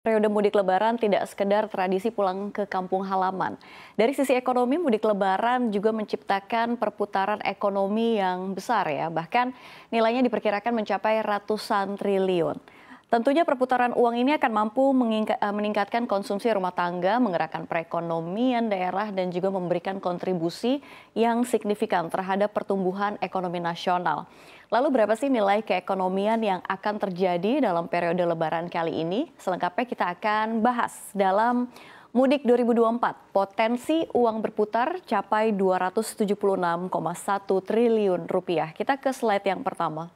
Periode mudik lebaran tidak sekedar tradisi pulang ke kampung halaman. Dari sisi ekonomi, mudik lebaran juga menciptakan perputaran ekonomi yang besar ya. Bahkan nilainya diperkirakan mencapai ratusan triliun. Tentunya perputaran uang ini akan mampu meningkatkan konsumsi rumah tangga, menggerakkan perekonomian daerah dan juga memberikan kontribusi yang signifikan terhadap pertumbuhan ekonomi nasional. Lalu berapa sih nilai keekonomian yang akan terjadi dalam periode lebaran kali ini? Selengkapnya kita akan bahas dalam Mudik 2024. Potensi uang berputar capai 276,1 triliun rupiah. Kita ke slide yang pertama.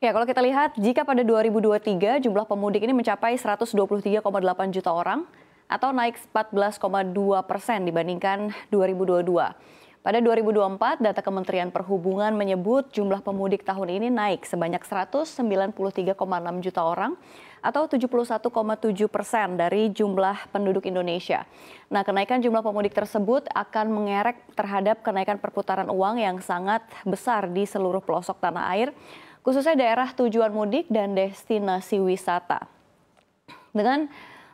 Ya, kalau kita lihat, jika pada 2023 jumlah pemudik ini mencapai 123,8 juta orang atau naik 14,2% dibandingkan 2022. Pada 2024, data Kementerian Perhubungan menyebut jumlah pemudik tahun ini naik sebanyak 193,6 juta orang atau 71,7% dari jumlah penduduk Indonesia. Nah, kenaikan jumlah pemudik tersebut akan mengerek terhadap kenaikan perputaran uang yang sangat besar di seluruh pelosok tanah air, khususnya daerah tujuan mudik dan destinasi wisata. Dengan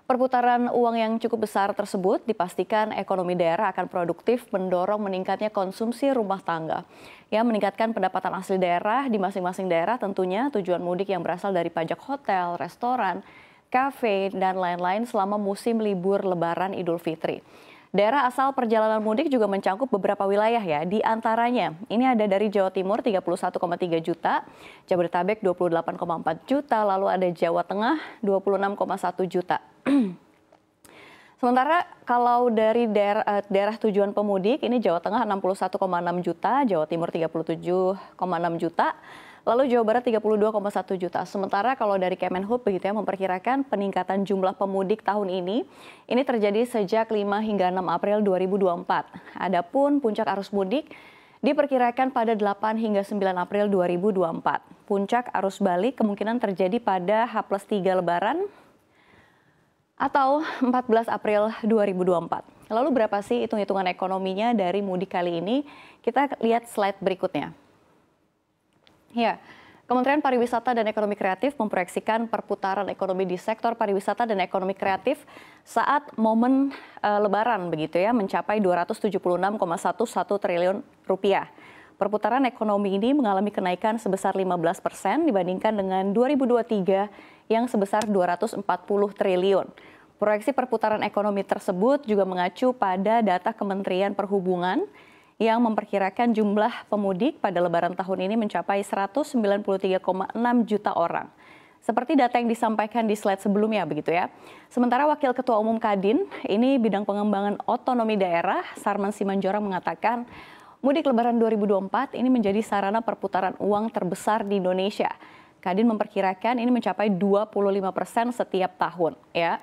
perputaran uang yang cukup besar tersebut, dipastikan ekonomi daerah akan produktif mendorong meningkatnya konsumsi rumah tangga. Yang meningkatkan pendapatan asli daerah di masing-masing daerah tentunya tujuan mudik yang berasal dari pajak hotel, restoran, kafe, dan lain-lain selama musim libur Lebaran Idul Fitri. Daerah asal perjalanan mudik juga mencakup beberapa wilayah ya, di antaranya ini ada dari Jawa Timur 31,3 juta, Jabodetabek 28,4 juta, lalu ada Jawa Tengah 26,1 juta. Sementara kalau dari daerah tujuan pemudik ini Jawa Tengah 61,6 juta, Jawa Timur 37,6 juta, lalu Jawa Barat 32,1 juta. Sementara kalau dari Kemenhub begitu ya memperkirakan peningkatan jumlah pemudik tahun ini terjadi sejak 5 hingga 6 April 2024. Adapun puncak arus mudik diperkirakan pada 8 hingga 9 April 2024. Puncak arus balik kemungkinan terjadi pada H+3 Lebaran atau 14 April 2024. Lalu berapa sih hitung-hitungan ekonominya dari mudik kali ini? Kita lihat slide berikutnya. Ya, Kementerian Pariwisata dan Ekonomi Kreatif memproyeksikan perputaran ekonomi di sektor pariwisata dan ekonomi kreatif saat momen Lebaran begitu ya mencapai 276,11 triliun rupiah. Perputaran ekonomi ini mengalami kenaikan sebesar 15% dibandingkan dengan 2023 yang sebesar 240 triliun. Proyeksi perputaran ekonomi tersebut juga mengacu pada data Kementerian Perhubungan yang memperkirakan jumlah pemudik pada Lebaran tahun ini mencapai 193,6 juta orang. Seperti data yang disampaikan di slide sebelumnya begitu ya. Sementara Wakil Ketua Umum Kadin, ini bidang pengembangan otonomi daerah, Sarman Simanjorang mengatakan mudik Lebaran 2024 ini menjadi sarana perputaran uang terbesar di Indonesia. Kadin memperkirakan ini mencapai 25% setiap tahun ya.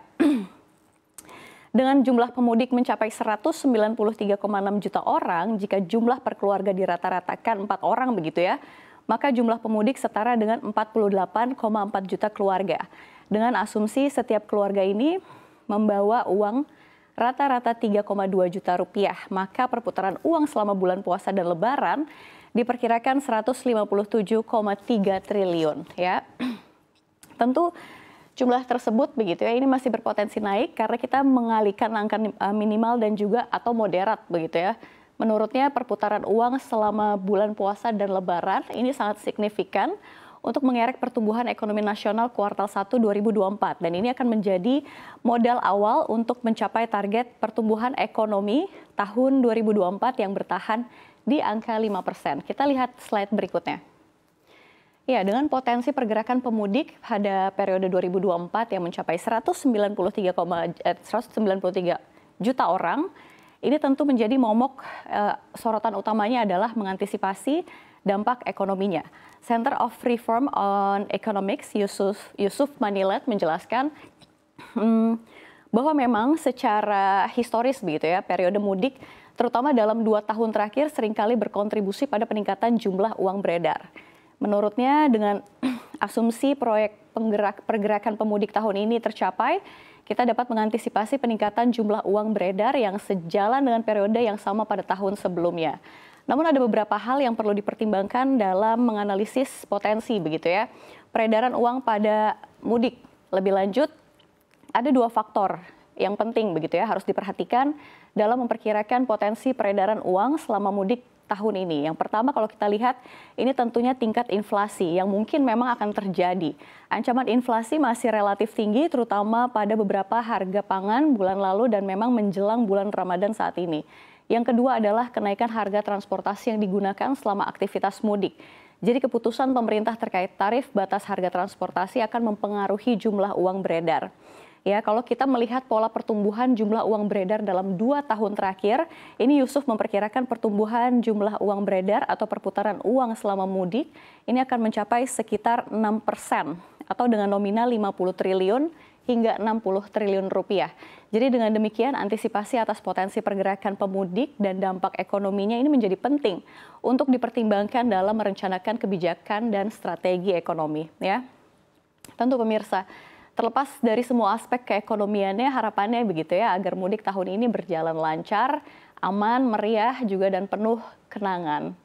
Dengan jumlah pemudik mencapai 193,6 juta orang, jika jumlah per keluarga dirata-ratakan 4 orang begitu ya, maka jumlah pemudik setara dengan 48,4 juta keluarga. Dengan asumsi setiap keluarga ini membawa uang rata-rata 3,2 juta rupiah, maka perputaran uang selama bulan puasa dan Lebaran diperkirakan 157,3 triliun ya. Tentu jumlah tersebut begitu ya, ini masih berpotensi naik karena kita mengalihkan angka minimal dan juga atau moderat begitu ya. Menurutnya perputaran uang selama bulan puasa dan Lebaran ini sangat signifikan untuk mengerek pertumbuhan ekonomi nasional kuartal 1 2024 dan ini akan menjadi modal awal untuk mencapai target pertumbuhan ekonomi tahun 2024 yang bertahan di angka 5%. Kita lihat slide berikutnya. Ya, dengan potensi pergerakan pemudik pada periode 2024 yang mencapai 193 juta orang, ini tentu menjadi momok sorotan utamanya adalah mengantisipasi dampak ekonominya. Center of Reform on Economics Yusuf Manilat menjelaskan bahwa memang secara historis begitu ya, periode mudik terutama dalam 2 tahun terakhir seringkali berkontribusi pada peningkatan jumlah uang beredar. Menurutnya dengan asumsi proyek pergerakan pemudik tahun ini tercapai, kita dapat mengantisipasi peningkatan jumlah uang beredar yang sejalan dengan periode yang sama pada tahun sebelumnya. Namun ada beberapa hal yang perlu dipertimbangkan dalam menganalisis potensi begitu ya. Peredaran uang pada mudik Lebih lanjut, ada 2 faktor yang penting begitu ya, harus diperhatikan dalam memperkirakan potensi peredaran uang selama mudik tahun ini. Yang pertama kalau kita lihat, ini tentunya tingkat inflasi yang mungkin memang akan terjadi. Ancaman inflasi masih relatif tinggi, terutama pada beberapa harga pangan bulan lalu dan memang menjelang bulan Ramadan saat ini. Yang kedua adalah kenaikan harga transportasi yang digunakan selama aktivitas mudik. Jadi keputusan pemerintah terkait tarif batas harga transportasi akan mempengaruhi jumlah uang beredar. Ya, kalau kita melihat pola pertumbuhan jumlah uang beredar dalam 2 tahun terakhir, ini Yusuf memperkirakan pertumbuhan jumlah uang beredar atau perputaran uang selama mudik ini akan mencapai sekitar 6% atau dengan nominal 50 triliun hingga 60 triliun rupiah. Jadi dengan demikian antisipasi atas potensi pergerakan pemudik dan dampak ekonominya ini menjadi penting untuk dipertimbangkan dalam merencanakan kebijakan dan strategi ekonomi. Ya, tentu pemirsa, terlepas dari semua aspek keekonomiannya, harapannya begitu ya, agar mudik tahun ini berjalan lancar, aman, meriah juga dan penuh kenangan.